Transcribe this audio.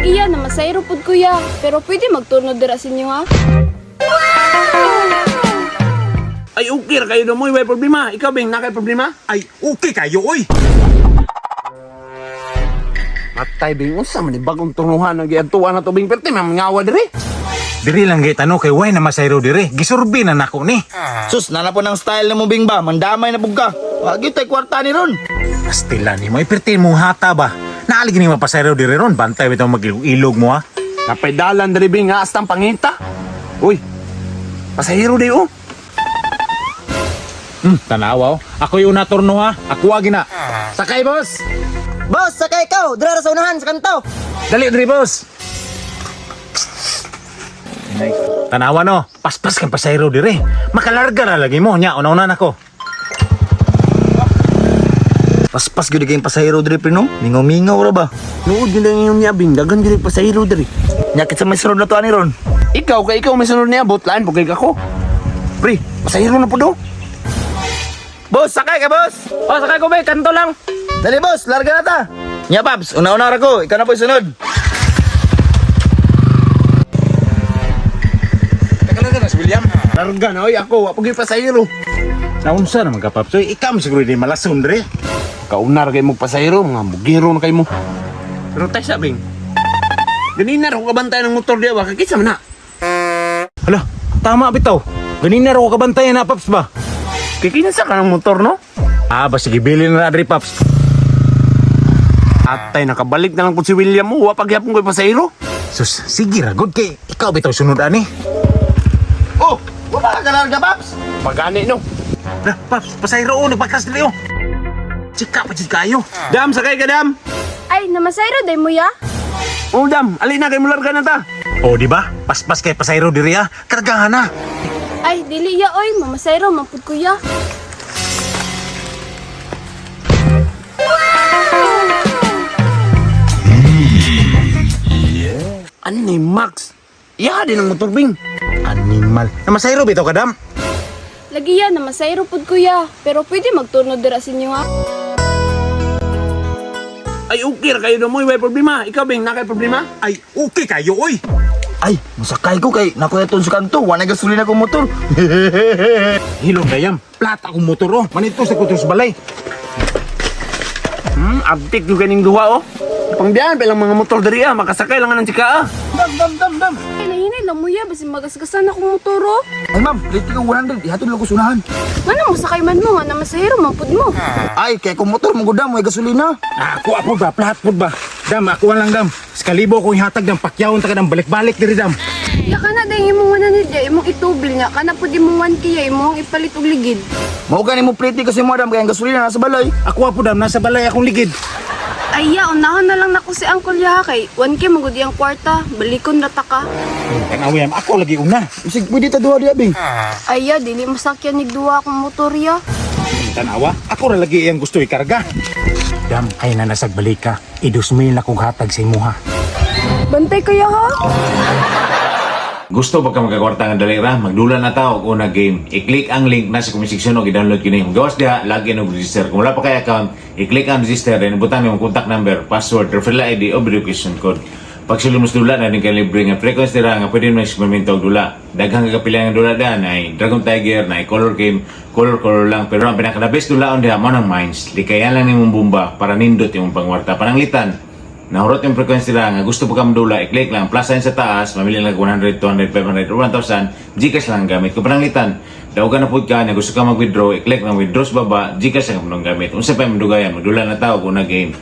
Lagi yan, na masayro pud kuya. Pero pwede magtunod dira sa inyo ha? Ay, okay ra kayo mo, may problema. Ikaw, Bing, nakay problema? Ay, okay kayo, oy. Matay, Bing, unsa man ni bagong tunuhan ng giadtuan na to, Bing, perti man ngawa diri. Diri lang gay tanong kay way na masayro diri. Gisurbi na nako ni. Sus, nana po ng style na mo Bing ba? Mandamay na pugka. Wag yun tayo kwarta ni ron. Pastila ni mo, iperti mo hata ba? Naalig ni mapasayro diri ron. Bantay bitaw mag-ilog mo ha. Napay dalan diri, Bing, nga astang pangita. Uy, pasahero di, oh. Tanawa, ako yung naturno ha. Ako wagi na. Sakay, boss. Boss, sakay ikaw. Dira sa unahan sa kanto. Dali, diri, boss. Tanawa no, paspas kang pasayro diri. Makalarga na lagi mo. Nya, una-una na ko. Paspas gyud kayong pasahero diri prino. Mingaw-mingaw ra ba? Nuod yun lang yung niya, Bing, dagan diri pasahero diri. Nyakit sa may sunod na to ani ron. Ikaw, may sunod niya, botlaan, pugay ako. Pre, pasahero na po do. Boss, sakay ka boss. Oh, sakay ko, Bing, kanto lang. Dali boss, larga na ta. Nya Paps, una-una ra ko. Ikaw na po sunod. Tagalog na si William. Larga na, oy, ako, pugay pasahero. Naunsa na mga paps. Oy, ikaw siguro di malason diri. Kaunar kayo mo pasahero, mga bugiro na kayo mo. Pero tayo sa, Bing. Ganina rin ako kabantay ng motor diya, baka kisa man na. Hala, tama bitaw. Ganina raw ko kabantayan na paps ba? Kikinsa ka ng motor, no? Ah, ba sige bilin na diri paps. Atay, nakabalik na lang po si William mo, wapagyapon ko yung pasahero. Sus, sige ra good kay ikaw bitaw sunod ani. Oh, wala ka larga Paps. Pagani, no? Hala, paps, pasayro o nagpagkas diri o. Chika pa jud kayo. Dam, sakay ka, Dam. Ay, na masayro day mo ya? Oh, Dam, alin na kayo mularga na ta. O di ba? Paspas kay pasayro diri ha. Kargahan na. Ay, dili ya oy, mamasayro mapud kuya. Ano ni Max? Iya din ang motor, Bing. Animal. Na masayro bitaw kadam. Lagi yan, na masayro pud kuya. Pero pwede magtunod dira sa inyo ha? Ay, okay ra kayo mo, may problema. Ikaw, Bing, nakay problema? Ay, okay kayo oy. Ay, musakay ko kay nakuha ito sa kanto. Wala gasolina ko motor. Hilong dayam. Plat akong motor o. Manito sa kutos balay. Abtik yung ganing duha, oh. Pangbiyan, palang mga motor dari, makasakay lang nga ng tsika, Dam. Ay, nahinay lang mo ya, basi magasgasan akong motoro. Ay ma'am, plate ko 100. Ihatod lang ko sunahan. Ano mo sakay man mo, nga na masayro mapud mo. Ay, kaya kung motor mo gudam, may gasolina. Ako apo ba? Plat po ba? Dam, ako lang dam. Sekalibo ko ihatag ng pakyawon ta kadang balik-balik diri dam. Ya ka na dahil imong 100 imong itubli nga, kana po di mong 1 kaya imong ipalit og ligid. Mao gani mo plate kasi mo dam kaya ang gasolina nasa balay. Ako apo dam, nasa balay akong ligid. Ay ya, unahon na lang nako si Uncle ya kay 1K magudi ang kwarta, balikon na ta ka. Tangawem, ako lagi una. Bisig pwede ta duha diya bing. Ay ya, dili masakyan nig duwa akong motor ya. Tanawa, ako ra lagi iyang gusto ikarga. Dam, ay na nasag balik ka. I-2,000 na kong hatag sa imuha. Bantay kaya ha? Gusto ba ka magkakwarta ng dalira? Magdula na ta og una game. I-click ang link na sa comment section o i-download kini. Gawas diha, login og register. Kung wala pa kay account, i-click ang register then ibutan mo contact number, password, referral ID o verification code. Pag sulumos dula na din kay libre nga frequency dira nga pwede mo eksperimento og dula. Daghang kagapilian nga dula diha ay Dragon Tiger, na color game, color lang. Pero ang pinaka best dulaon diha mo ng mines. Likayan lang nimong bomba para nindot imong pangwarta pananglitan. Nahurot yung frequency lang, gusto po ka madula, i-click lang, plus sign sa taas, mamili lang 100, 200, 500, or 1,000, Gcash lang gamit. Kung pananglitan, dawagan na po ka na gusto ka mag-withdraw, i-click lang withdraw sa baba, Gcash lang gamit. Unsa pa yung madugayan, madula na tao kung na game.